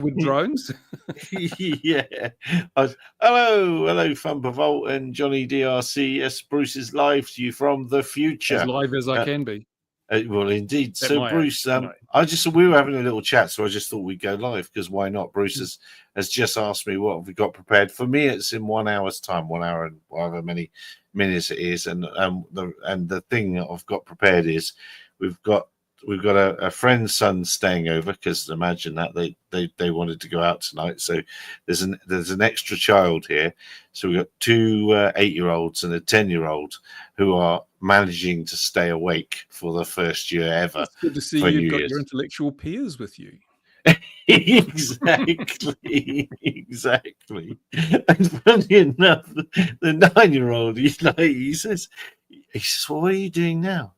with drones. Yeah. Hello, Thumpervolt and Johnny DRC. Yes, Bruce is live to you from the future. As live as I can be. Well, indeed. At So, my Bruce, age, right. we were having a little chat, so I just thought we'd go live because why not? Bruce has just asked me what have we got prepared. For me, it's in 1 hour's time, 1 hour and however many minutes it is, and the thing that I've got prepared is we've got a friend's son staying over because imagine that they wanted to go out tonight, so there's an extra child here, so we've got two 8-year-olds and a 10-year-old who are managing to stay awake for the first year ever. It's good to see you've got your intellectual peers with you. Exactly. And funny enough, the 9-year-old he says, well, what are you doing now?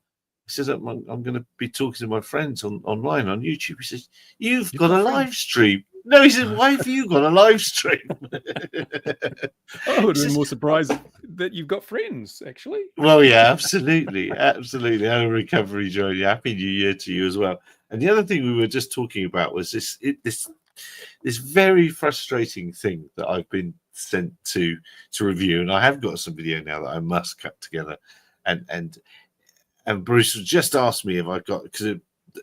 He says, I'm going to be talking to my friends online on YouTube. He says, you've got a live stream. No, he says, why have you got a live stream? I would have been more surprised that you've got friends, actually. Well, yeah, absolutely. Absolutely. And a recovery, Johnny. Happy New Year to you as well. And the other thing we were just talking about was this very frustrating thing that I've been sent to review. And I have got some video now that I must cut together. And Bruce just asked me if I got, because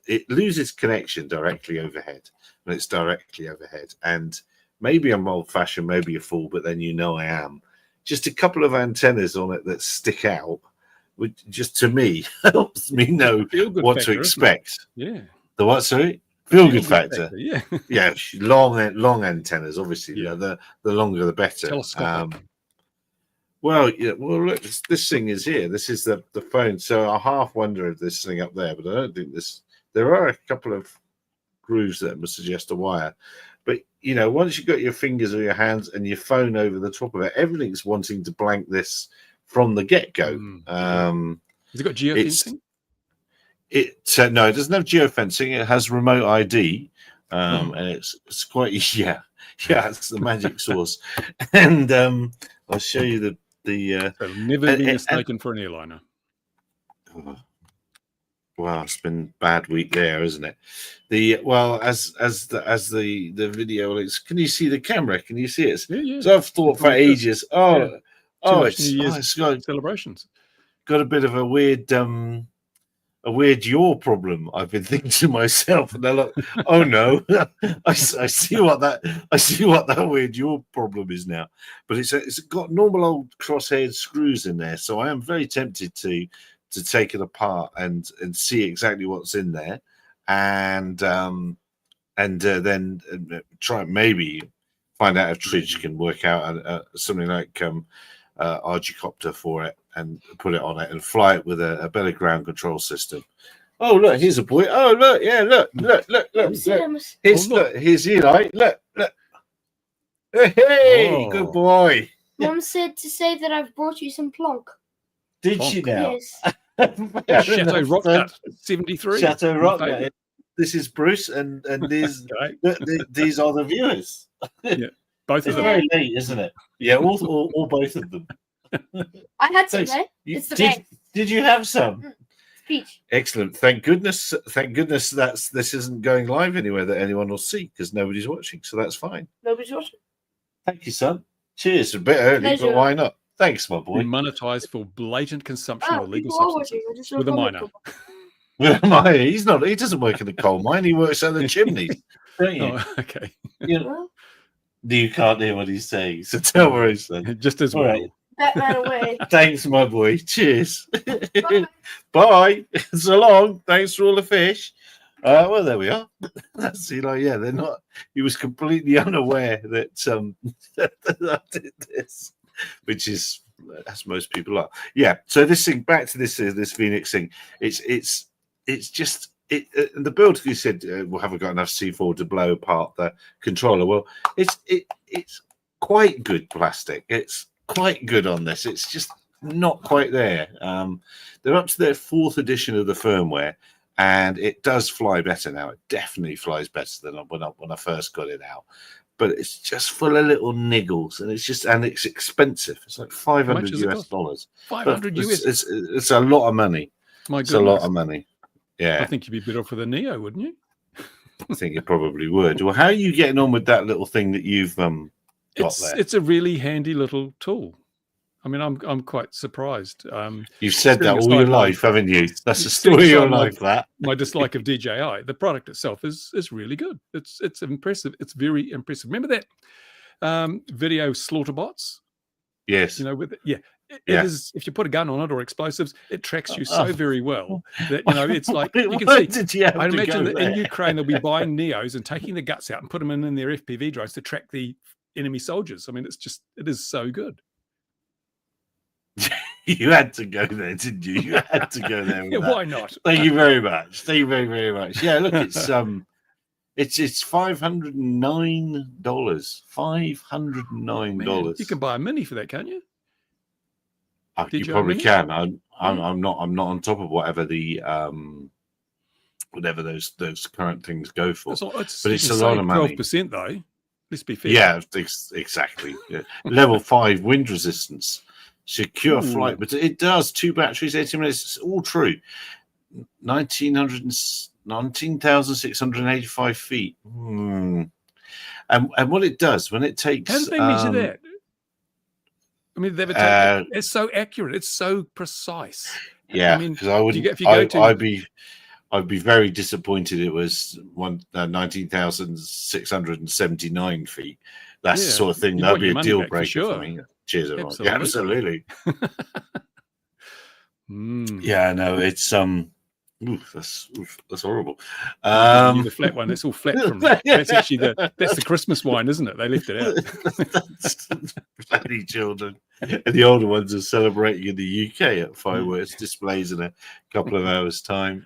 it loses connection directly overhead when it's directly overhead. And maybe I'm old fashioned, maybe a fool, but then I am. Just a couple of antennas on it that stick out, which just to me helps me know what to expect. Yeah. The what, sorry? Feel good factor. Yeah. Yeah, long antennas, obviously. Yeah, the longer the better. Well, look, this thing is here. This is the phone. So I half wonder if this thing up there, but I don't think this. There are a couple of grooves that would suggest a wire. But, once you've got your fingers or your hands and your phone over the top of it, everything's wanting to blank this from the get-go. Has it got geofencing? No, it doesn't have geofencing. It has remote ID. And it's quite, it's the magic source. And I'll show you the so never been mistaken for an airliner. Well, it's been a bad week there, isn't it? As the video is, can you see the camera? Can you see it? Yeah. So I've thought for ages. It's got celebrations. Got a bit of a weird yaw problem. I've been thinking to myself, and they're like, "Oh no, I see what that weird yaw problem is now." But it's got normal old crosshead screws in there, so I am very tempted to take it apart and see exactly what's in there, and then try maybe find out if Tridge can work out something like Argicopter for it and put it on it and fly it with a better ground control system. Oh, look, here's a boy. Oh, look, yeah, look. Here's Eli. Look. Hey, good boy. Mum said to say that I've brought you some plonk. Did she now? Yes. Chateau Rocknut 73. Chateau Rocknut. This is Bruce, and these these are the viewers. Yeah, both of them. Very late, isn't it? Yeah, all both of them. I had some, right? It's the best. Did you have some? Peach. Excellent. Thank goodness this isn't going live anywhere that anyone will see because nobody's watching, so that's fine. Nobody's watching. Thank you, son. Cheers. A bit early, Pleasure. but why not? Thanks, my boy. Monetized for blatant consumption of illegal substances with a minor. He's not. He doesn't work in the coal mine. He works at the chimneys. Don't you? Oh, okay. You can't hear what he's saying, so don't worry, son. Just as well. Right. That ran away. Thanks, my boy. Cheers. Bye. So long. Thanks for all the fish. Well, there we are. That's they're not. He was completely unaware that that I did this, which is as most people are. Yeah. So this thing, back to this Phoenix thing. It's just the build. You said, "Well, haven't got enough C4 to blow apart the controller." Well, it's quite good plastic. It's quite good on this. It's just not quite there. They're up to their 4th edition of the firmware, and it does fly better now. It definitely flies better than when I first got it out. But it's just full of little niggles, and it's expensive. It's like $500 US. $500 US. It's a lot of money. My goodness. It's a lot of money. Yeah, I think you'd be better off with a Neo, wouldn't you? I think it probably would. Well, how are you getting on with that little thing that you've got there? It's a really handy little tool. I mean, I'm quite surprised. You've said that setting all your aside my- life, haven't you? That's the setting story of your aside life. That my dislike of DJI, the product itself is really good. It's impressive. It's very impressive. Remember that video Slaughterbots? yes, You know, with it Yeah. is. If you put a gun on it or explosives, it tracks you Oh. so very well that it's like you can Why see. did you have I to imagine go that in there? Ukraine they'll be buying Neos and taking the guts out and put them in their FPV drones to track the enemy soldiers. I mean, it is so good. You had to go there, didn't you? You had to go there. With Yeah, that. why not? Thank you very much. Thank you very, very much. Yeah, look, it's $509. $509. You can buy a mini for that, can't you? Oh, you DJI probably Mini? can. I'm not on top of whatever the whatever those current things go for. It's But it's a lot of money. 12% though. Let's be fair. Yeah, exactly. Yeah. Level 5 wind resistance, secure Ooh. flight, but it does 2 batteries, 80 minutes. It's all true. 19,685 feet. And what it does when it takes. How did they measure that? I mean, it's so accurate. It's so precise. Yeah, I mean, because I would. if you go to, I'd be very disappointed. It was 19,679 feet. That's the sort of thing you that'd want be your a money deal back for breaker sure. for me. Cheers, everyone. Absolutely. Yeah, absolutely. Yeah, no, it's that's horrible. The flat one. It's all flat from. That's actually that's the Christmas wine, isn't it? They left it out. Bloody children. And the older ones are celebrating in the UK at fireworks displays in a couple of hours' time.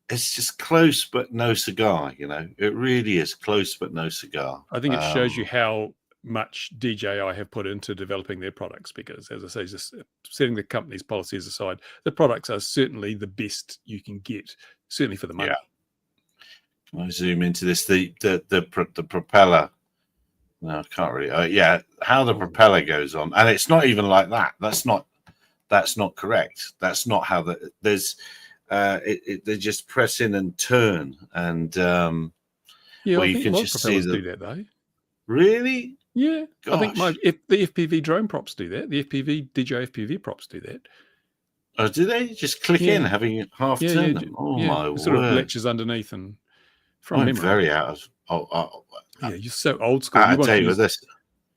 It's just close but no cigar, you know. It really is close but no cigar. I think it shows you how much DJI have put into developing their products, because, as I say, just setting the company's policies aside, the products are certainly the best you can get, certainly for the money. Yeah. Can I zoom into this? The propeller. No, I can't really. How the propeller goes on, and it's not even like that. That's not correct. That's not how there's. They just press in and turn, and I you think can most just see propellers do that though. Really? Yeah, Gosh. I think the FPV drone props do that. The DJI FPV props do that. Oh, do they just click in, having half turn them? Oh my word! Sort of latches underneath, and from memory. Very out of. Yeah, you're so old school. I You tell wanted you to this. use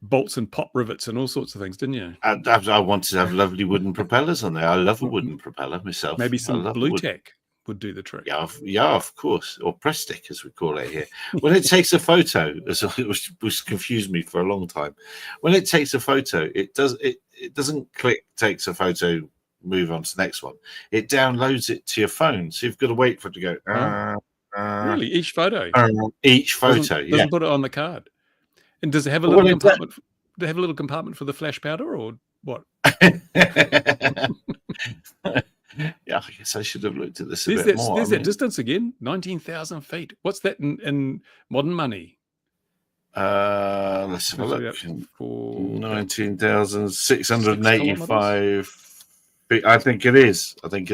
bolts and pop rivets and all sorts of things, didn't you? I wanted to have lovely wooden propellers on there. I love a wooden propeller myself. Maybe some blue tack would do the trick. Yeah, of course, or press stick as we call it here. When it takes a photo, which confused me for a long time. When it takes a photo, it doesn't click, takes a photo, move on to the next one. It downloads it to your phone, so you've got to wait for it to go. Really, each photo. Each photo, doesn't put it on the card. And does it have a little compartment? Do they have a little compartment for the flash powder, or what? Yeah, I guess I should have looked at this a bit more. There's that distance again, 19,000 feet. What's that in modern money? Let's have a look. 19,685 feet. I think it is. Yeah, I think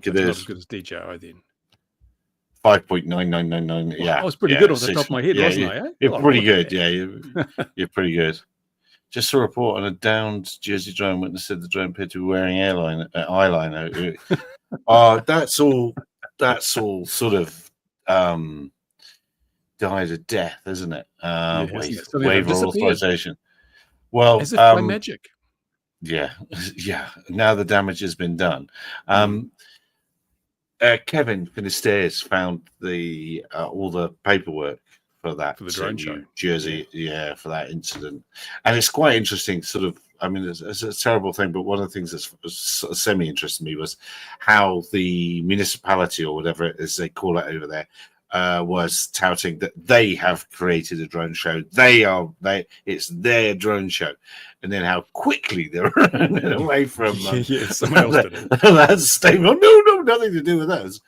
it is. Not as good as DJI then. 5.9999. Yeah, I was pretty good off the top of my head, wasn't I? You're pretty good. Yeah, you're pretty good. Just saw a report on a downed Jersey drone witness said the drone appeared to be wearing eyeliner. That's all sort of died a death, isn't it? Waiver authorization. Well, as if by magic. Yeah. Now the damage has been done. Kevin Finistairs found all the paperwork for that, for the drone show, Jersey, for that incident, and it's quite interesting. Sort of, I mean, it's a terrible thing, but one of the things that's sort of semi-interested me was how the municipality, or whatever it is they call it over there, was touting that they have created a drone show. It's their drone show, and then how quickly they're running away from someone else did it. that statement. No, nothing to do with us.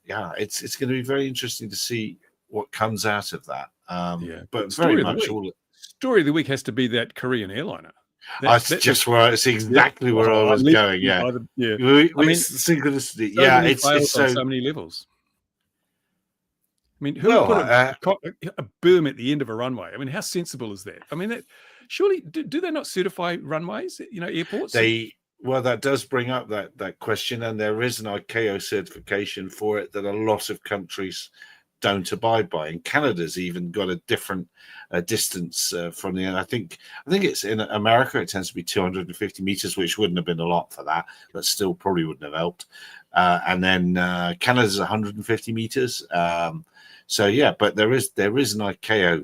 It's going to be very interesting to see what comes out of that. But very much story of the week has to be that Korean airliner. That's just where it's exactly where I was going. Yeah, yeah. I mean, synchronicity. So Yeah, many it's fails on so. so many levels. I mean, who would put a berm at the end of a runway? I mean, how sensible is that? I mean, that surely do they not certify runways? Airports. Well, that does bring up that question, and there is an ICAO certification for it that a lot of countries don't abide by. And Canada's even got a different distance from the end. I think it's in America. It tends to be 250 meters, which wouldn't have been a lot for that, but still probably wouldn't have helped. And then Canada's 150 meters. So yeah, but there is an ICAO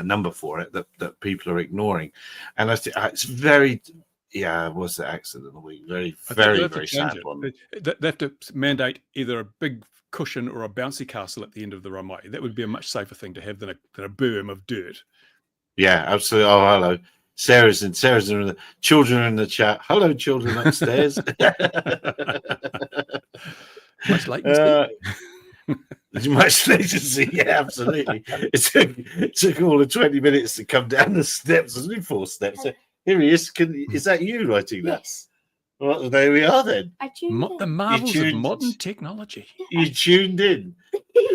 number for it that people are ignoring, and I think it's very. Yeah, it was the accident of the week. Very sad one. They have to mandate either a big cushion or a bouncy castle at the end of the runway. That would be a much safer thing to have than a berm of dirt. Yeah, absolutely. Oh, hello. Sarah's in the children are in the chat. Hello, children upstairs. Much latency. Much latency, yeah, absolutely. It took all of 20 minutes to come down the steps. There's only 4 steps. Here he is. Is that you writing that? Yes. Well, there we are then. I tuned in. The marvels of modern technology. You tuned in,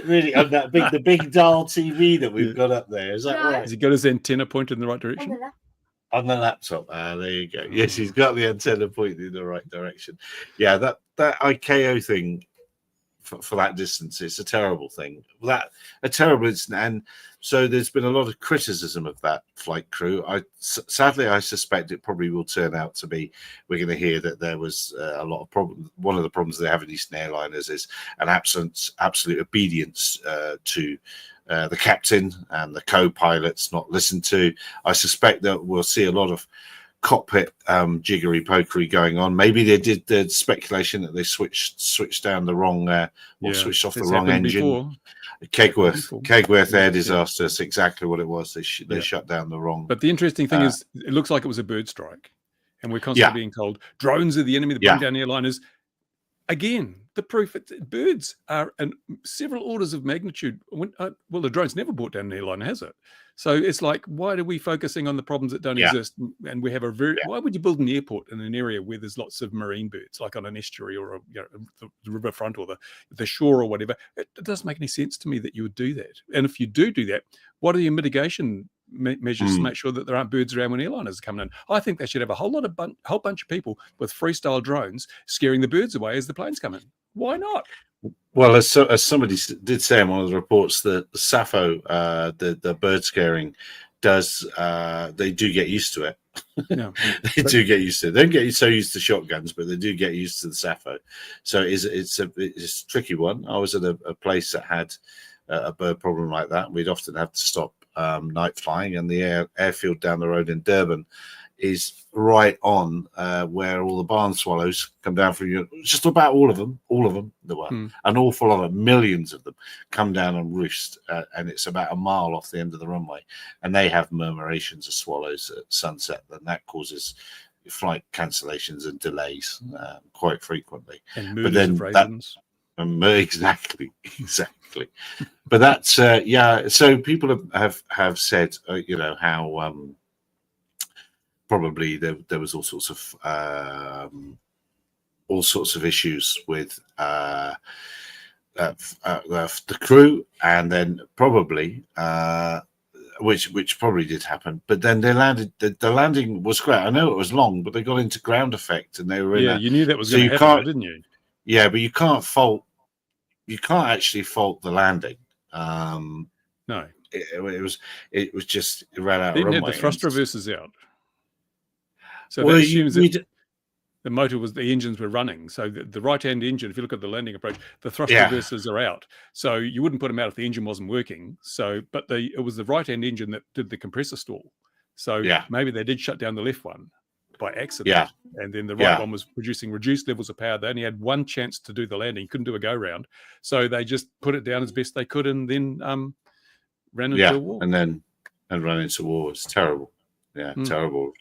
really, on the big dial TV that we've got up there. Is that right? Has he got his antenna pointed in the right direction? On the laptop. There you go. Yes, he's got the antenna pointed in the right direction. Yeah, that ICAO thing. For that distance, it's a terrible thing. A terrible incident, and so there's been a lot of criticism of that flight crew. Sadly, I suspect it probably will turn out to be. We're going to hear that there was a lot of problems. One of the problems they have in Eastern Airliners is an absolute obedience to the captain and the co-pilots not listened to. I suspect that we'll see a lot of cockpit jiggery pokery going on. Maybe they did the speculation that they switched down the wrong switched off the wrong engine. Kegworth air disaster. That's exactly what it was. They shut down the wrong. But the interesting thing is, it looks like it was a bird strike, and we're constantly being told drones are the enemy that bring down airliners. Again, the proof birds are several orders of magnitude. Well, the drone's never brought down an airliner, has it? So it's like, why are we focusing on the problems that don't exist? And we have why would you build an airport in an area where there's lots of marine birds, like on an estuary or the riverfront or the shore or whatever? It doesn't make any sense to me that you would do that. And if you do that, what are your mitigation measures to make sure that there aren't birds around when airliners are coming in? I think they should have a whole bunch of people with freestyle drones scaring the birds away as the planes come in. Why not? Well, as somebody did say in one of the reports, the SAFO, the bird scaring, does they do get used to it. Yeah, do get used to it. They don't get so used to shotguns, but they do get used to the SAFO. So it's a tricky one. I was at a place that had a bird problem like that. We'd often have to stop night flying, and the airfield down the road in Durban is right on where all the barn swallows come down from you. Just about all of them there were an awful lot of millions of them come down and roost, and it's about a mile off the end of the runway, and they have murmurations of swallows at sunset, and that causes flight cancellations and delays quite frequently. And but then exactly but that's so people have said how probably there was all sorts of issues with the crew, and then probably which probably did happen, but then they landed. The landing was great. I know it was long, but they got into ground effect, and they were in. You knew that was going to happen, didn't you? Yeah, but you can't actually fault the landing. No, it was just it ran out. They didn't have the thrust reversers out. So that assumes that the motor the engines were running. So the right-hand engine, if you look at the landing approach, the thrust reversers are out. So you wouldn't put them out if the engine wasn't working. But it was the right-hand engine that did the compressor stall. So maybe they did shut down the left one by accident. Yeah. And then the right one was producing reduced levels of power. They only had one chance to do the landing, couldn't do a go-round. So they just put it down as best they could, and then ran into a wall. And ran into a wall. It's terrible. Yeah, terrible,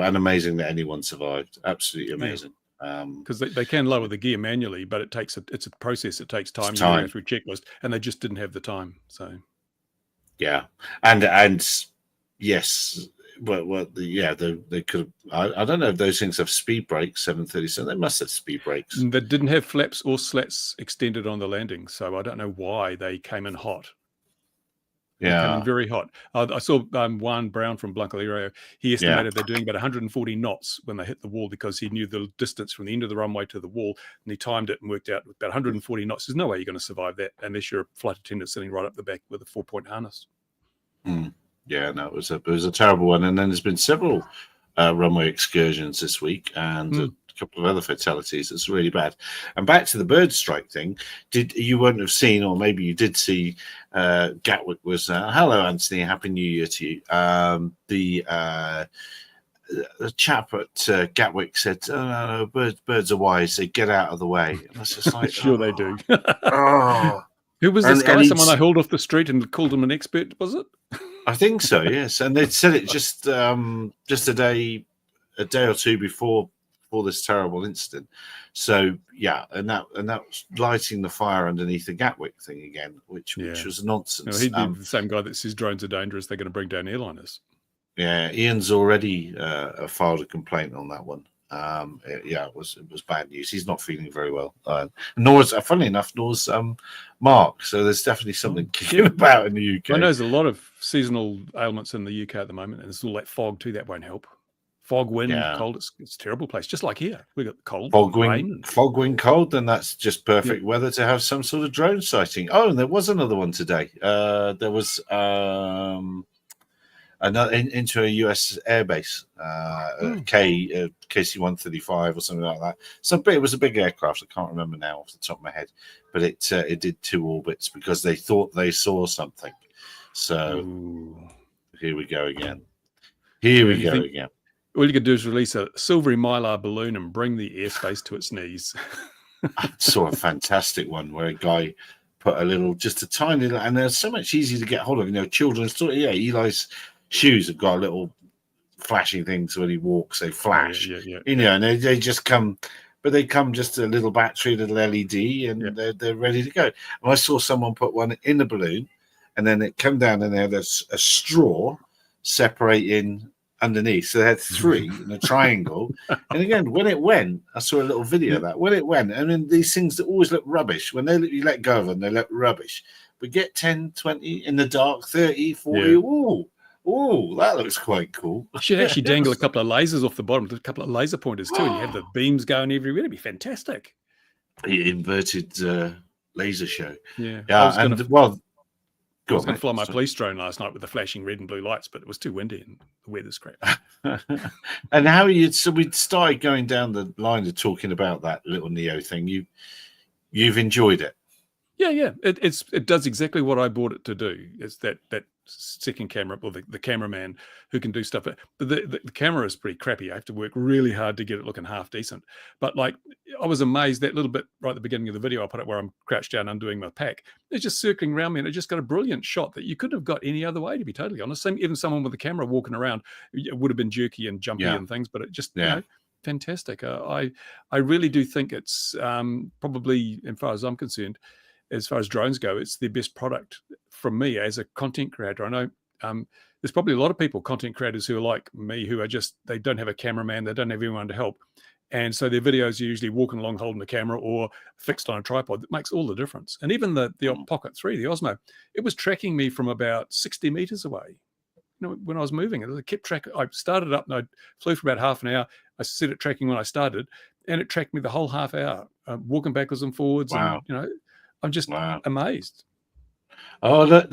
and amazing that anyone survived. Absolutely amazing. Because they can lower the gear manually, but it's a process. It takes time. You go through checklist, and they just didn't have the time. So, yeah, and yes, They could. I don't know if those things have speed brakes. 737. They must have speed brakes. They didn't have flaps or slats extended on the landing, so I don't know why they came in hot. They come in very hot. I saw Juan Brown from Blancolirio. He estimated they're doing about 140 knots when they hit the wall because he knew the distance from the end of the runway to the wall, and he timed it and worked out about 140 knots. There's no way you're going to survive that unless you're a flight attendant sitting right up the back with a 4-point harness. Yeah, no, it was a terrible one. And then there's been several runway excursions this week, and a couple of other fatalities. It's really bad. And back to the bird strike thing, you wouldn't have seen, or maybe you did see, Gatwick was hello Anthony, happy new year to you. The chap at Gatwick said, "Oh, no, birds are wise, they get out of the way." And I was just like, sure they do. Oh. Who was this guy? Someone I hauled off the street and called him an expert, was it? I think so, yes. And they said it just a day or two before this terrible incident. So yeah, and that was lighting the fire underneath the Gatwick thing again, which was nonsense. He'd be the same guy that says drones are dangerous. They're going to bring down airliners. Yeah, Ian's already filed a complaint on that one. It was bad news. He's not feeling very well. Funnily enough, nor's Mark. So there's definitely something kicking about in the UK. I know there's a lot of seasonal ailments in the UK at the moment, and there's all that fog too. That won't help. Fog, wind, cold. It's a terrible place. Just like here, we got cold, fog, wind, cold. Then that's just perfect weather to have some sort of drone sighting. Oh, and there was another one today. There was another into a US airbase, KC-135 or something like that. It was a big aircraft. I can't remember now off the top of my head, but it did 2 orbits because they thought they saw something. So here we go again. All you could do is release a silvery mylar balloon and bring the airspace to its knees. I saw a fantastic one where a guy put just a tiny little, and they're so much easier to get hold of. Children's toy. Yeah, Eli's shoes have got a little flashing thing, so when he walks, they flash. And they just come, but they come just a little battery, a little LED, and they're ready to go. And I saw someone put one in the balloon, and then it come down, and they had a straw separating underneath, so they had 3 in a triangle. And again, when it went, I saw a little video of that. When it went, and then these things that always look rubbish, when you let go of them, they look rubbish. But get 10, 20 in the dark, 30, 40. Oh, that looks quite cool. You should actually dangle a couple of lasers off the bottom, a couple of laser pointers too, and you have the beams going everywhere. It'd be fantastic. Inverted laser show. Yeah. I was going to fly my Sorry. police drone last night with the flashing red and blue lights, but it was too windy and the weather's crap. And so we started going down the line of talking about that little Neo thing. You've enjoyed it. Yeah. It does exactly what I bought it to do. It's that second camera, or the cameraman who can do stuff. But the camera is pretty crappy. I have to work really hard to get it looking half decent. But like, I was amazed that little bit right at the beginning of the video I put it where I'm crouched down undoing my pack. It's just circling around me, and it just got a brilliant shot that you couldn't have got any other way, to be totally honest. Even someone with a camera walking around, it would have been jerky and jumpy and things, but it just fantastic. I really do think it's probably, as far as I'm concerned, as far as drones go, it's the best product from me as a content creator. I know there's probably a lot of content creators who are like me, who are they don't have a cameraman, they don't have anyone to help. And so their videos are usually walking along holding the camera or fixed on a tripod. That makes all the difference. And even the Pocket 3, the Osmo, it was tracking me from about 60 meters away. When I was moving, it kept tracking. I started up and I flew for about half an hour. I set it tracking when I started, and it tracked me the whole half hour, walking backwards and forwards. Wow. And, I'm just amazed. Oh, look,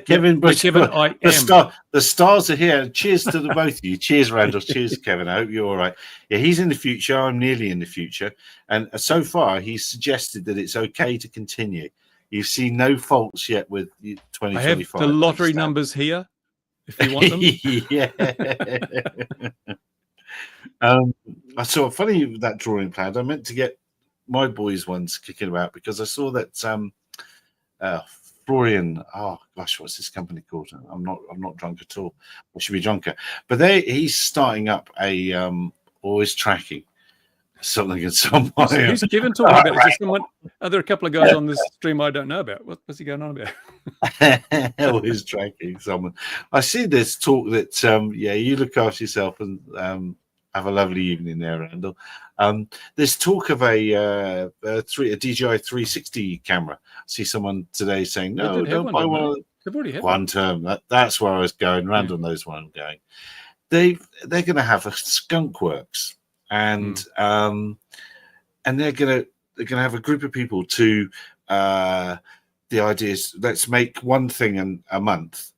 Kevin. But Kevin, the stars are here. Cheers to the both of you. Cheers, Randall. Cheers, Kevin. I hope you're all right. Yeah, he's in the future. I'm nearly in the future. And so far, he's suggested that it's okay to continue. You've seen no faults yet with 2025. I have the lottery numbers here, if you want them. I saw funny that drawing pad. I meant to get my boys' ones kicking about because I saw that Florian. Oh gosh, what's this company called? I'm not drunk at all. I should be drunker. But he's starting up a always tracking Something in some way. Who's Kevin talking about? Is there someone? Are there a couple of guys on this stream I don't know about? What's he going on about? Always tracking someone. I see this talk that you look after yourself and have a lovely evening there, Randall. There's talk of a DJI 360 camera. I see someone today saying, no, don't buy one. They've already had one term. That's where I was going. Randall knows where I'm going. They're going to have a skunk works, and they're going to have a group of people to the idea is let's make one thing a month,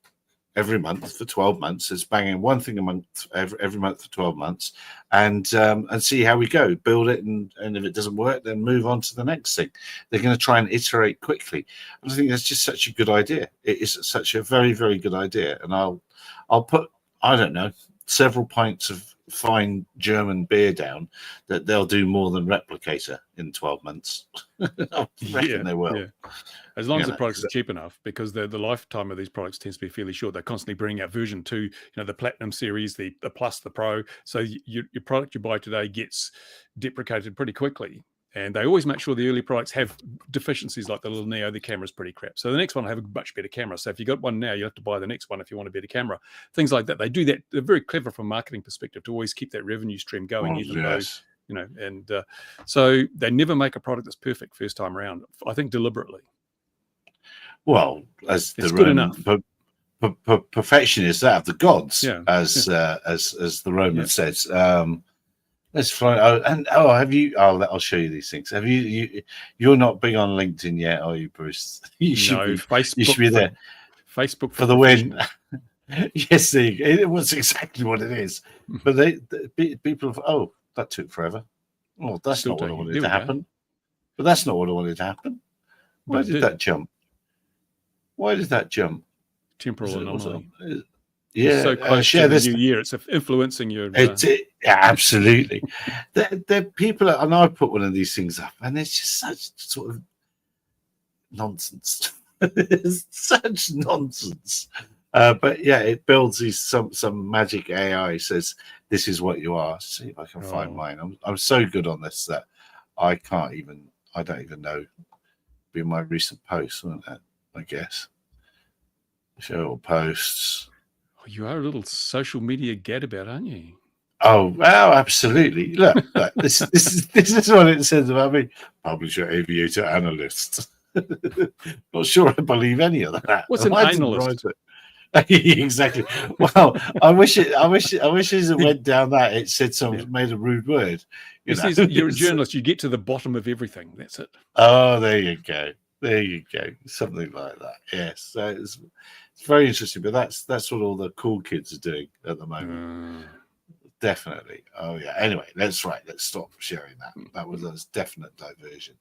every month for 12 months. It's banging one thing a month every month for 12 months, and see how we go. Build it, and if it doesn't work, then move on to the next thing. They're going to try and iterate quickly. I think that's just such a good idea. It is such a very, very good idea, and I'll put, I don't know, several pints of fine German beer down that they'll do more than Replicator in 12 months. I reckon they will. Yeah. As long as the products are cheap enough, because the lifetime of these products tends to be fairly short. They're constantly bringing out version 2, the Platinum series, the Plus, the Pro. So your product you buy today gets deprecated pretty quickly. And they always make sure the early products have deficiencies, like the little Neo. The camera's pretty crap. So the next one will have a much better camera. So if you got one now, you have to buy the next one if you want a better camera. Things like that. They do that. They're very clever from a marketing perspective to always keep that revenue stream going, though, so they never make a product that's perfect first time around. I think deliberately. Well, as it's good enough. Perfection is that of the gods, as the Roman says. Let's fly. Have you? I'll show you these things. Have you? You're not big on LinkedIn yet, are you, Bruce? You should be. Facebook. You should be there. Facebook for the win. Yes, it was exactly what it is. But people have. Oh, that took forever. Oh, that's not what I wanted to happen. But that's not what I wanted to happen. Why did that jump? Why did that jump? Temporal anomaly. Yeah, so close to the new year. It's influencing your. Absolutely. the people, and I put one of these things up, and it's just such sort of nonsense. It's such nonsense. But yeah, it builds these some magic AI says this is what you are. See if I can find mine. I'm so good on this that I don't even know. Be my recent posts, wouldn't it? I guess. Show posts. You are a little social media gadabout, aren't you? Oh, well, absolutely. Look, this is what it says about me. Publisher, aviator, analyst. Not sure I believe any of that. What's an analyst? Exactly. Well, I wish as it went down that it said made a rude word. You're a journalist. You get to the bottom of everything. That's it. Oh, there you go. There you go. Something like that. Yes. So it's very interesting, but that's what all the cool kids are doing at the moment. Definitely. Oh yeah. Anyway, let's stop sharing that. That was definite diversion.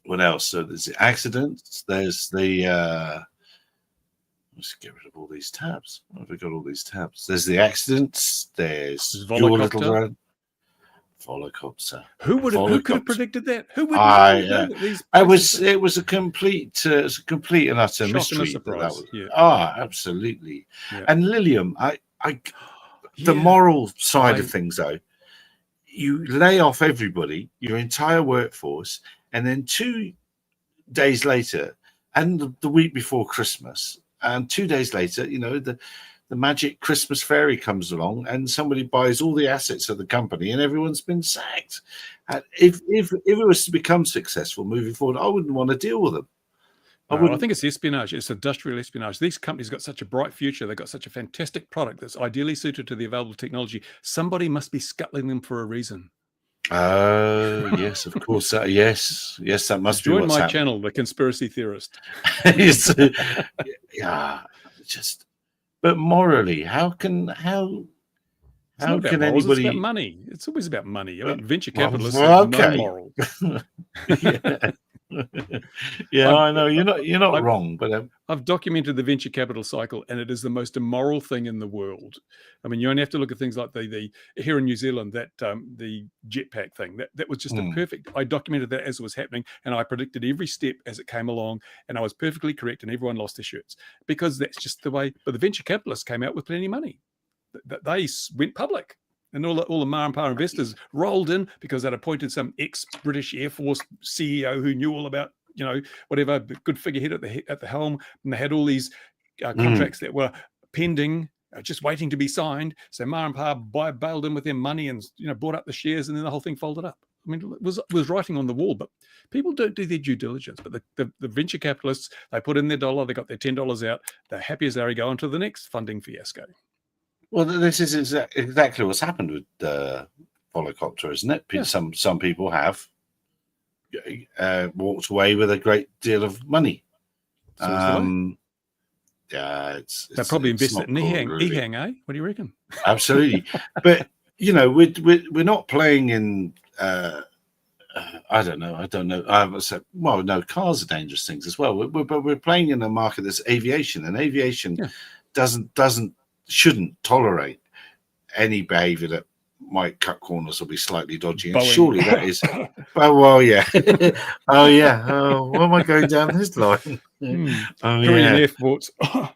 What else? So there's the accidents. There's the let's get rid of all these tabs. Why have we got all these tabs? There's the accidents. There's your little run. Volocopter. Who could have predicted that? Who would it was a complete and utter mystery. Absolutely. Yeah. And Lilium, the moral side of things though, you lay off everybody, your entire workforce, and then 2 days later, and the week before Christmas, and 2 days later, the magic Christmas fairy comes along and somebody buys all the assets of the company and everyone's been sacked. And if it was to become successful moving forward, I wouldn't want to deal with them. I think it's espionage. It's industrial espionage. These companies got such a bright future. They've got such a fantastic product that's ideally suited to the available technology. Somebody must be scuttling them for a reason. Oh, yes, of course. Yes, that must be what's my channel, The Conspiracy Theorist. But morally, how can anybody? It's about money. It's always about money. I mean, venture capitalists have no moral. I know you're not wrong, but I've documented the venture capital cycle, and it is the most immoral thing in the world. I mean, you only have to look at things like the here in New Zealand, that the jetpack thing. That was just a perfect. I documented that as it was happening, and I predicted every step as it came along, and I was perfectly correct, and everyone lost their shirts because that's just the way. But the venture capitalists came out with plenty of money. They went public. And all the Ma and Pa investors rolled in because they'd appointed some ex-British Air Force CEO who knew all about, whatever, good figurehead at the helm, and they had all these contracts that were pending, just waiting to be signed. So Ma and Pa bailed in with their money and bought up the shares, and then the whole thing folded up. I mean, it was writing on the wall, but people don't do their due diligence. But the venture capitalists, they put in their dollar, they got their $10 out, they're happy as they go on to the next funding fiasco. Well, this is exactly what's happened with Volocopter, isn't it? Yeah. Some people have walked away with a great deal of money. Yeah, they probably invested in Ehang, eh? What do you reckon? Absolutely, but we're not playing in. I don't know. No, cars are dangerous things as well. We're playing in a market that's aviation, and aviation shouldn't tolerate any behaviour that might cut corners or be slightly dodgy. And surely that is. Oh well, yeah. Oh yeah. Oh, why am I going down this line? Korean airports. Oh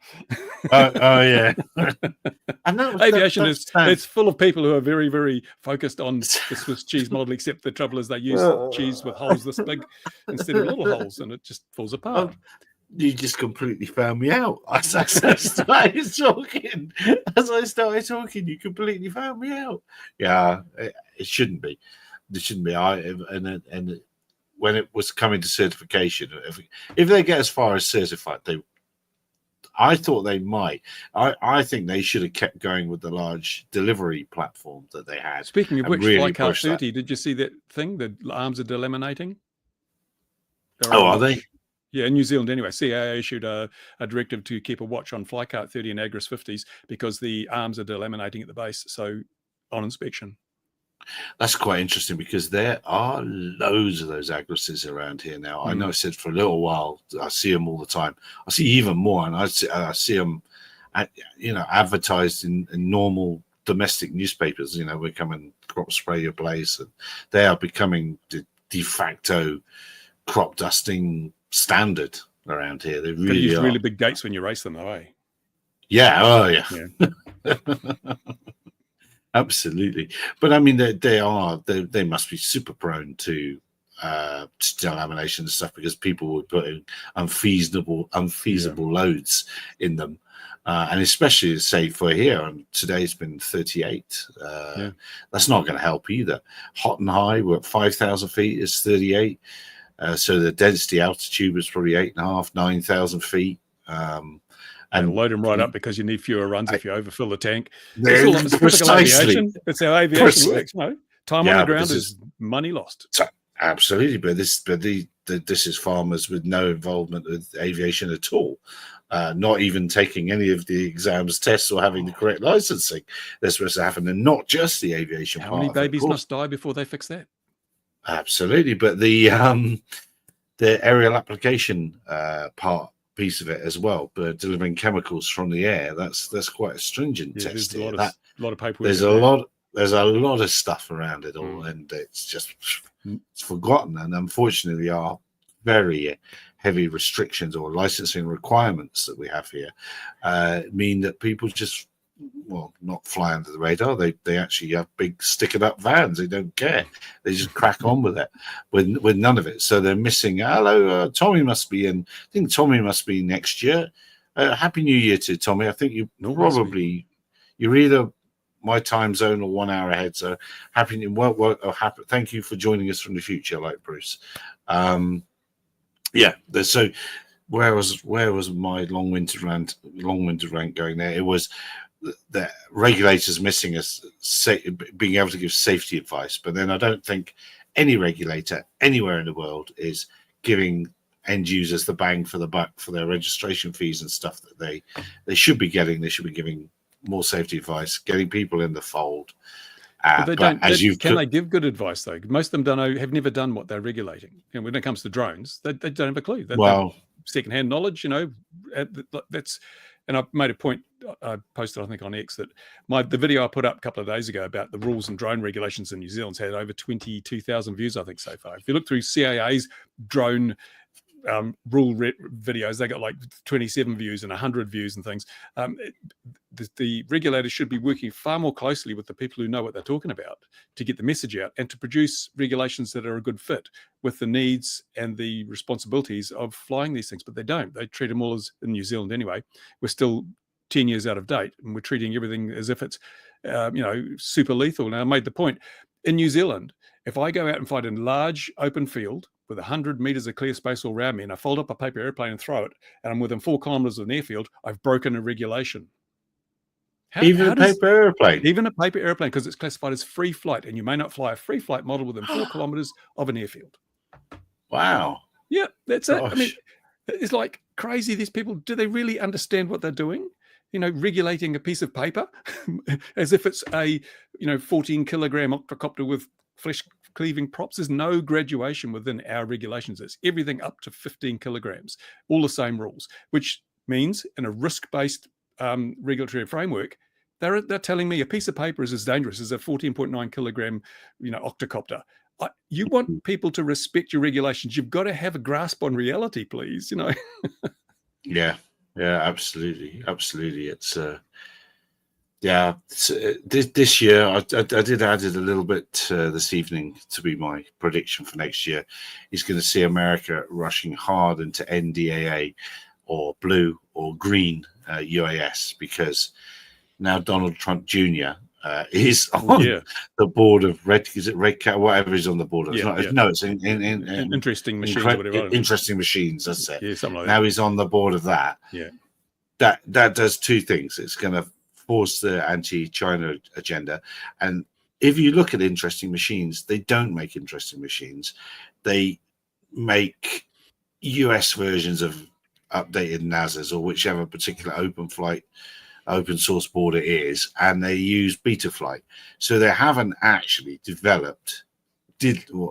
yeah. And aviation it's full of people who are very, very focused on the Swiss cheese model, except the trouble is they use cheese with holes this big instead of little holes, and it just falls apart. You just completely found me out. As I started talking, you completely found me out. Yeah, it shouldn't be. It shouldn't be. And when it was coming to certification, if they get as far as certified, I thought they might. I think they should have kept going with the large delivery platform that they had. Speaking of which, really Flycart 30, did you see that thing? The arms are delaminating. Are they? Yeah, in New Zealand anyway. CAA issued a directive to keep a watch on Flycart 30 and Agris 50s because the arms are delaminating at the base, so on inspection. That's quite interesting because there are loads of those Agrises around here now. I know I said for a little while, I see them all the time. I see even more, and I see them, advertised in normal domestic newspapers. We're coming crop spray your place, and they are becoming the de facto crop dusting standard around here. They really use are. Really big gates when you race them, though, eh? Yeah. Oh, yeah. Absolutely. But I mean, they must be super prone to delamination and stuff because people were putting unfeasible loads in them. And especially, say, for here, and today's been 38. That's not going to help either. Hot and high, we're at 5,000 feet, is 38. So the density altitude was probably 8,500, 9,000 feet. And load them right up because you need fewer runs if you overfill the tank. Precisely. That's how aviation works. No, time on the ground is money lost. Absolutely, but this is farmers with no involvement with aviation at all. Not even taking any of the exams, tests, or having the correct licensing. That's supposed to happen, and not just the aviation part. How many babies must die before they fix that? Absolutely, but the aerial application piece of it as well, but delivering chemicals from the air, that's quite a stringent test. There's a lot of paperwork. There's a lot of stuff around it all, and it's forgotten. And unfortunately, our very heavy restrictions or licensing requirements that we have here mean that people just not fly under the radar. They actually have big stickered up vans. They don't care. They just crack on with it, with none of it. So they're missing. Hello, Tommy must be in. I think Tommy must be next year. Happy New Year to Tommy. I think you're either my time zone or 1 hour ahead. So happy New Year. Thank you for joining us from the future, like Bruce. So where was my long-winded rant going there? It was the regulators missing us being able to give safety advice, but then I don't think any regulator anywhere in the world is giving end users the bang for the buck for their registration fees and stuff that they should be getting. They should be giving more safety advice, getting people in the fold. They give good advice though? Most of them have never done what they're regulating. And when it comes to drones, they don't have a clue. They secondhand knowledge, that's. And I made a point, I posted, I think, on X, that the video I put up a couple of days ago about the rules and drone regulations in New Zealand's had over 22,000 views, I think, so far. If you look through CAA's drone rule videos. They got like 27 views and 100 views and things. The regulators should be working far more closely with the people who know what they're talking about to get the message out and to produce regulations that are a good fit with the needs and the responsibilities of flying these things. But they don't. They treat them all as, in New Zealand anyway, we're still 10 years out of date, and we're treating everything as if it's, super lethal. Now, I made the point, in New Zealand, if I go out and find a large open field with 100 meters of clear space all around me, and I fold up a paper airplane and throw it, and I'm within 4 kilometers of an airfield, I've broken a regulation. Even a paper airplane? Even a paper airplane, because it's classified as free flight, and you may not fly a free flight model within 4 kilometers of an airfield. Wow. Yeah, that's Gosh. it. I mean, it's like crazy. These people, do they really understand what they're doing? Regulating a piece of paper as if it's a, 14 kilogram octocopter with flesh cleaving props. There's no graduation within our regulations. It's everything up to 15 kilograms, all the same rules, which means in a risk-based regulatory framework, they're telling me a piece of paper is as dangerous as a 14.9 kilogram, octocopter. You want people to respect your regulations. You've got to have a grasp on reality, please. Yeah, absolutely. It's this year I did added a little bit this evening to be my prediction for next year. Is going to see America rushing hard into NDAA or blue or green UAS, because now Donald Trump Jr. Is on the board of Red Cat, whatever is on the board of. It's interesting machines, whatever. Interesting machines, that's it. Yeah, something like now that. He's on the board of that. Yeah. That does two things. It's going to force the anti-China agenda. And if you look at interesting machines, they don't make interesting machines. They make US versions of updated NASAs or whichever particular open source board it is, and they use Betaflight. So they haven't actually developed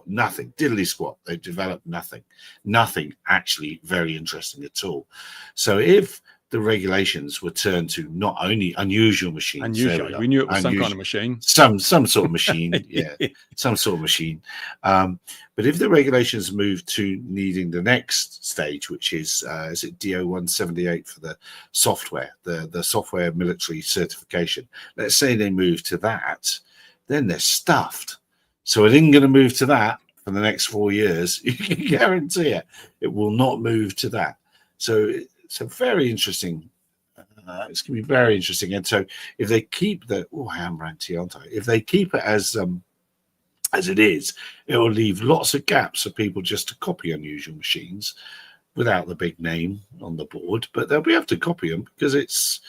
nothing, diddly squat. They've developed nothing actually very interesting at all. So if the regulations were turned to not only unusual machines, we knew it was some kind of machine, some sort of machine, some sort of machine. But if the regulations move to needing the next stage, which is it DO-178 for the software, the software military certification, let's say they move to that, then they're stuffed. So it isn't going to move to that for the next 4 years. You can guarantee it. It will not move to that. So it's a very interesting. It's going to be very interesting. And so if they keep I am ranty, aren't I? If they keep it as it is, it will leave lots of gaps for people just to copy unusual machines without the big name on the board. But they'll be able to copy them because it's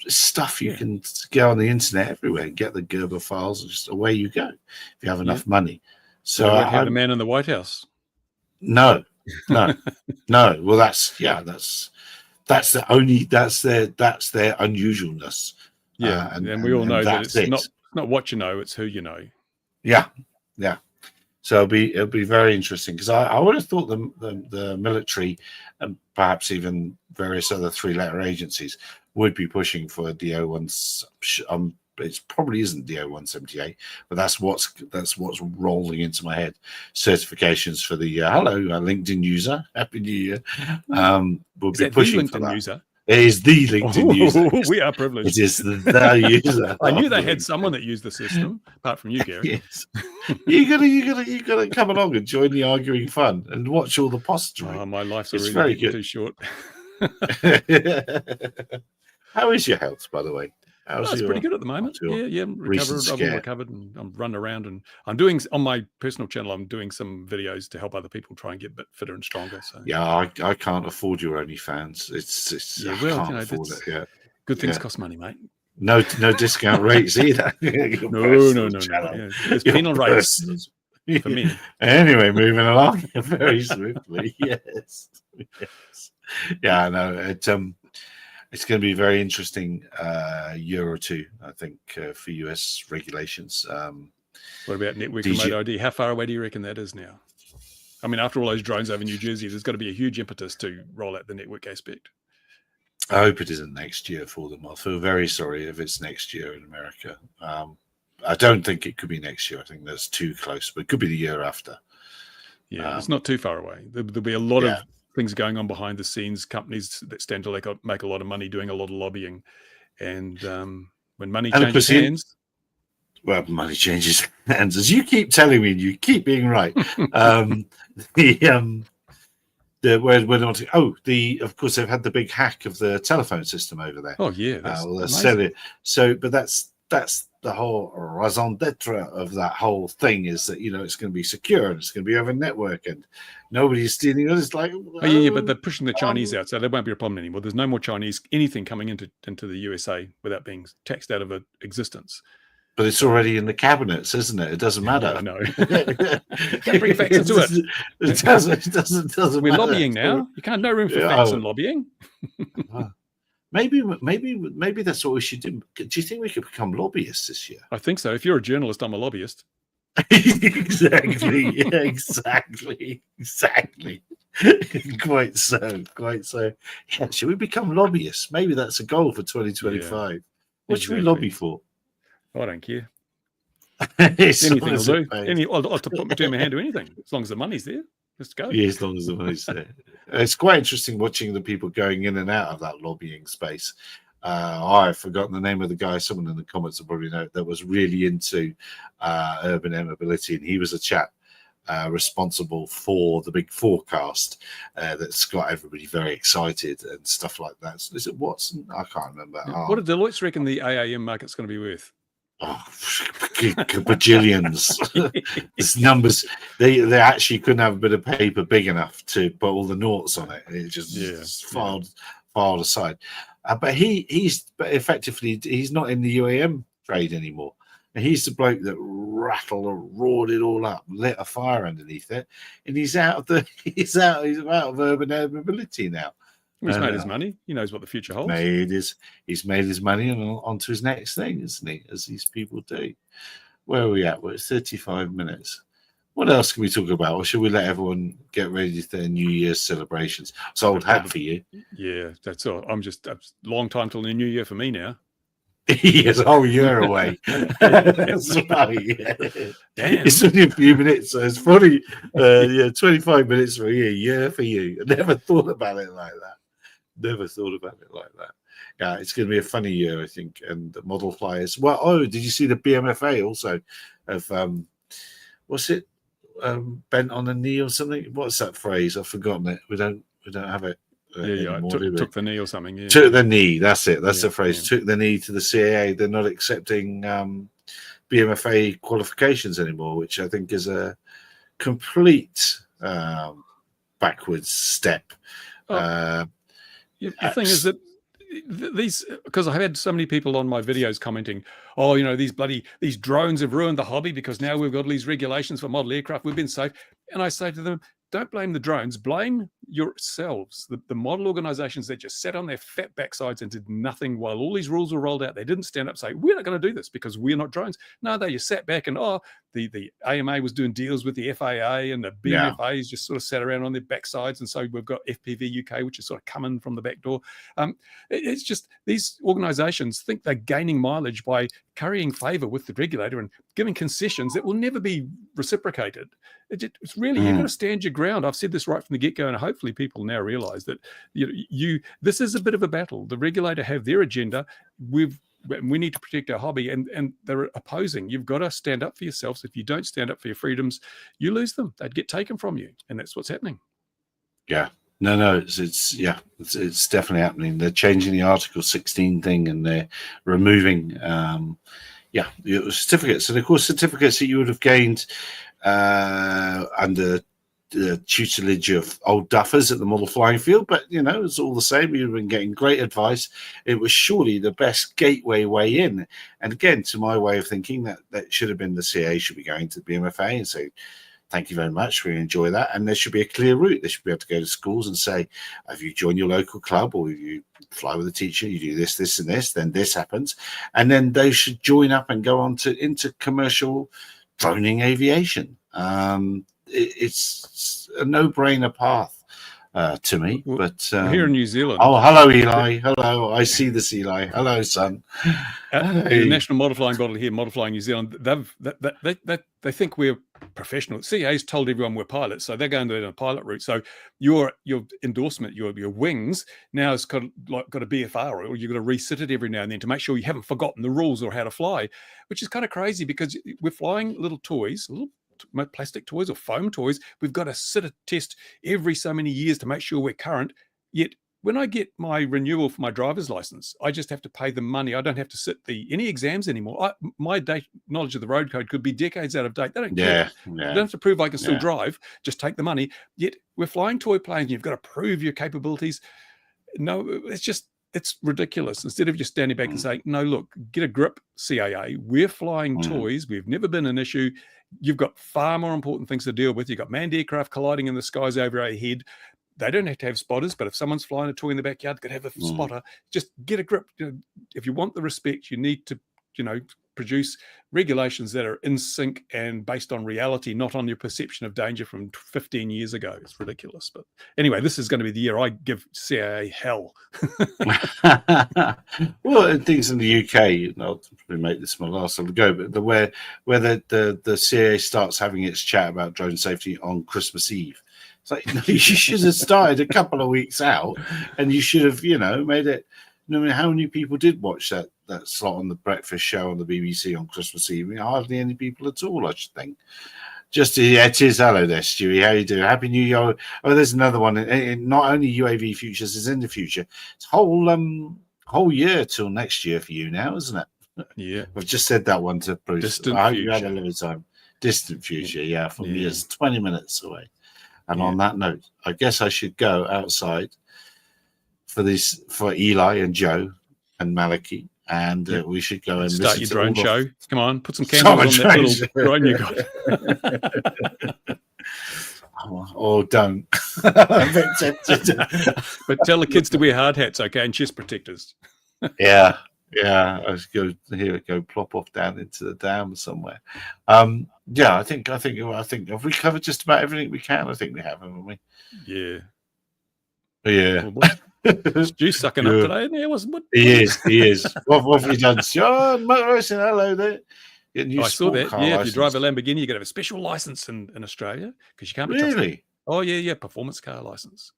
stuff you can go on the internet everywhere and get the Gerber files, and just away you go if you have enough money. So you won't have the man in the White House. No. Well, that's their unusualness. Yeah, and we all know that it's not what you know, it's who you know. Yeah. So it'll be very interesting, because I would have thought the military and perhaps even various other 3-letter agencies would be pushing for DO-1. It probably isn't DO-178, but that's what's rolling into my head. Certifications for the hello LinkedIn user, Happy New Year. We'll be pushing for that. User? It is the LinkedIn user. We are privileged. It is the user. I knew they had someone that used the system, apart from you, Gary. Yes. You gotta come along and join the arguing fun and watch all the posturing. Oh, my life's already too short. How is your health, by the way? It's pretty good at the moment. Yeah, recovered, and I'm running around, and I'm doing on my personal channel. I'm doing some videos to help other people try and get a bit fitter and stronger. So I can't afford your OnlyFans. It's I can't afford it. Yeah, good things cost money, mate. No discount rates either. No. Yeah. There's penal rates for me. Anyway, moving along very swiftly. Yes. Yeah, I know. It's going to be a very interesting year or two, I think, for US regulations. What about network remote ID? How far away do you reckon that is now? I mean, after all those drones over New Jersey, there's got to be a huge impetus to roll out the network aspect. I hope it isn't next year for them. I'll feel very sorry if it's next year in America. I don't think it could be next year. I think that's too close, but it could be the year after. Yeah, it's not too far away. There'll be a lot of things going on behind the scenes, companies that stand to make a lot of money doing a lot of lobbying. And when money changes hands... Well, money changes hands, as you keep telling me, and you keep being right. Of course, they've had the big hack of the telephone system over there. Oh yeah, that's so, but that's the whole raison d'etre of that whole thing, is that it's going to be secure and it's going to be over network and nobody's stealing it. It's like, but they're pushing the Chinese out, so there won't be a problem anymore. There's no more Chinese anything coming into the USA without being taxed out of existence. But it's already in the cabinets, isn't it? It doesn't matter. I know. Don't bring facts into it. It doesn't We're matter. lobbying now. You can't, no room for facts and lobbying. Maybe that's what we should do. Do you think we could become lobbyists this year? I think so. If you're a journalist, I'm a lobbyist. Exactly. Yeah, exactly. Quite so. Yeah, should we become lobbyists? Maybe that's a goal for 2025. Yeah, what should we lobby for? I don't care. Anything will do. I'll turn my hand to anything as long as the money's there. Let's go. Yeah, as long as the money's there. It's quite interesting watching the people going in and out of that lobbying space. I've forgotten the name of the guy. Someone in the comments will probably know, that was really into urban air mobility, and he was a chap responsible for the big forecast that's got everybody very excited and stuff like that. So is it Watson? I can't remember. What did Deloitte reckon the AAM market's going to be worth? Oh, bajillions. These numbers, they actually couldn't have a bit of paper big enough to put all the noughts on it. It just filed aside. But he's effectively not in the UAM trade anymore. And he's the bloke that rattled or roared it all up, lit a fire underneath it, and he's out of urban air mobility now. He's made his money. He knows what the future holds. He's made his money and on to his next thing, isn't he? As these people do. Where are we at? We're at 35 minutes. What else can we talk about? Or should we let everyone get ready for their New Year's celebrations? It's old hat for you. Yeah, that's all. I'm just a long time till the New Year for me now. It's a whole year away. That's right. Yeah. Damn. It's only a few minutes, so it's probably 25 minutes for a year for you. I never thought about it like that. Yeah, it's going to be a funny year, I think. And the model flyers. Well, did you see the BMFA also of what's it? Bent on a knee or something? What's that phrase? I've forgotten it. We don't have it. Took the knee or something. Yeah. Took the knee. That's it. That's the phrase. Yeah. Took the knee to the CAA. They're not accepting BMFA qualifications anymore, which I think is a complete backwards step. The thing is that these, because I've had so many people on my videos commenting, these drones have ruined the hobby because now we've got all these regulations for model aircraft. We've been safe. And I say to them, don't blame the drones, blame yourselves, the model organizations that just sat on their fat backsides and did nothing while all these rules were rolled out. They didn't stand up and say, we're not going to do this because we're not drones. No, they just sat back and, the AMA was doing deals with the FAA and the BMFAs just sort of sat around on their backsides. And so we've got FPV UK, which is sort of coming from the back door. It's just these organizations think they're gaining mileage by currying favor with the regulator and giving concessions that will never be reciprocated. It's really, you've got to stand your ground. I've said this right from the get-go, and hopefully people now realize that this is a bit of a battle. The regulator have their agenda. We need to protect our hobby, and they're opposing. You've got to stand up for yourselves. If you don't stand up for your freedoms, you lose them. They'd get taken from you, and that's what's happening. Yeah. No, it's definitely happening. They're changing the Article 16 thing, and they're removing certificates. And of course, certificates that you would have gained under the tutelage of old duffers at the model flying field, but it's all the same. You've been getting great advice. It was surely the best gateway way in. And again, to my way of thinking, that should have been the CA should be going to the BMFA and say, thank you very much. We enjoy that. And there should be a clear route. They should be able to go to schools and say, if you join your local club or you fly with a teacher, you do this, this, and this, then this happens. And then they should join up and go on into commercial droning aviation. It's a no-brainer path to me. But here in New Zealand. Oh, hello, Eli. Hello. I see this, Eli. Hello, son. The National Model Flying Body here, Model Flying New Zealand, they think we're professional. CA's told everyone we're pilots, so they're going down a pilot route. So your endorsement, your wings now has got a BFR, or you've got to resit it every now and then to make sure you haven't forgotten the rules or how to fly, which is kind of crazy because we're flying little toys, little plastic toys or foam toys. We've got to sit a test every so many years to make sure we're current. Yet when I get my renewal for my driver's license, I just have to pay the money. I don't have to sit any exams anymore. My knowledge of the road code could be decades out of date. They don't care. You don't have to prove I can still drive. Just take the money. Yet we're flying toy planes. You've got to prove your capabilities. No, it's ridiculous. Instead of just standing back and saying, no, look, get a grip, CAA. We're flying toys. We've never been an issue. You've got far more important things to deal with. You've got manned aircraft colliding in the skies over our head. They don't have to have spotters, but if someone's flying a toy in the backyard, they could have a spotter. Just get a grip. If you want the respect, you need to, produce regulations that are in sync and based on reality, not on your perception of danger from 15 years ago. It's ridiculous. But anyway, this is going to be the year I give CAA hell. Well, things in the UK, I'll probably make this my last one to go, but where the CAA starts having its chat about drone safety on Christmas Eve. It's like, no, you should have started a couple of weeks out, and you should have, made it. How many people did watch that slot on the breakfast show on the BBC on Christmas Eve? Hardly any people at all, I should think. It is. Hello there, Stewie. How you doing? Happy New Year. Oh, there's another one. Not only UAV Futures is in the future. It's whole year till next year for you now, isn't it? Yeah. I've just said that one to Bruce. Distant I hope future. you had a little time. Distant future, yeah, from years, 20 minutes away. And on that note, I guess I should go outside for Eli and Joe and Maliki, and we should go and start listen your to drone show. Come on, put some candles on that little drone you got. Or don't. But tell the kids to wear hard hats, okay, and chest protectors. Yeah. I was go plop off down into the dam somewhere. I think have we covered just about everything we can? I think we have, haven't we? Yeah. Stu's sucking up today, isn't he? What? He is. What have you done, John? Motor racing, hello there. I saw that. Yeah, if you drive a Lamborghini, you got to have a special license in Australia because you can't be trusted. Really? Oh yeah, performance car license.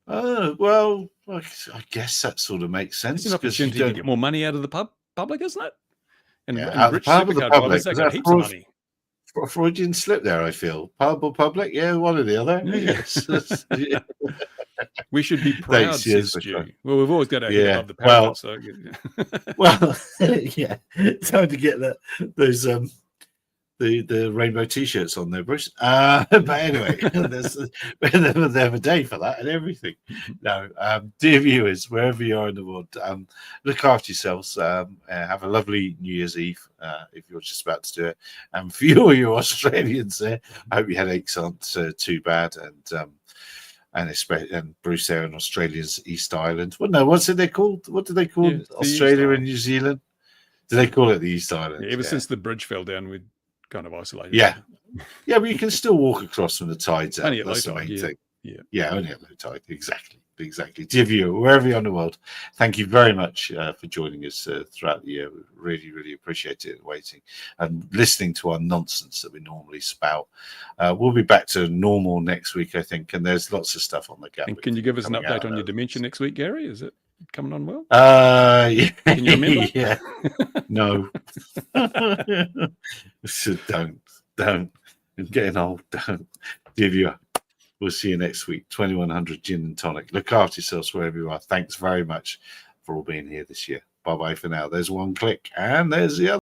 Oh well, I guess that sort of makes sense. It's an opportunity to get more money out of the public, isn't it? And rich supercar drivers, they got heaps of money. Freudian slip there, I feel. Pub or public? Yeah, one or the other. Yes. We should be proud, says Stu. Well, we've always got our head above the parapet. Time to get those the rainbow T-shirts on there, Bruce. But anyway, there's a day for that and everything. No, dear viewers, wherever you are in the world, look after yourselves. Have a lovely New Year's Eve if you're just about to do it. And for you Australians there, I hope your headaches aren't too bad. And Bruce there in Australia's East Island. Well, no, what's it they called? What do they call Australia and New Zealand? Do they call it the East Island? Yeah, ever since the bridge fell down, we're kind of isolated. Yeah, but you can still walk across when the tide's out. Only at That's low the tide, main thing. Yeah, only at low tide. Exactly. Dear viewer, wherever you're in the world, thank you very much for joining us throughout the year. We really, really appreciate it, waiting and listening to our nonsense that we normally spout. We'll be back to normal next week, I think, and there's lots of stuff on the gap. And can you give us an update on your dementia next week, Gary? Is it coming on well? Yeah. Can you remember? Yeah. No. So don't. I'm getting old. Don't. Dear viewer, we'll see you next week. 2100 Gin and Tonic. Look after yourselves wherever you are. Thanks very much for all being here this year. Bye-bye for now. There's one click and there's the other.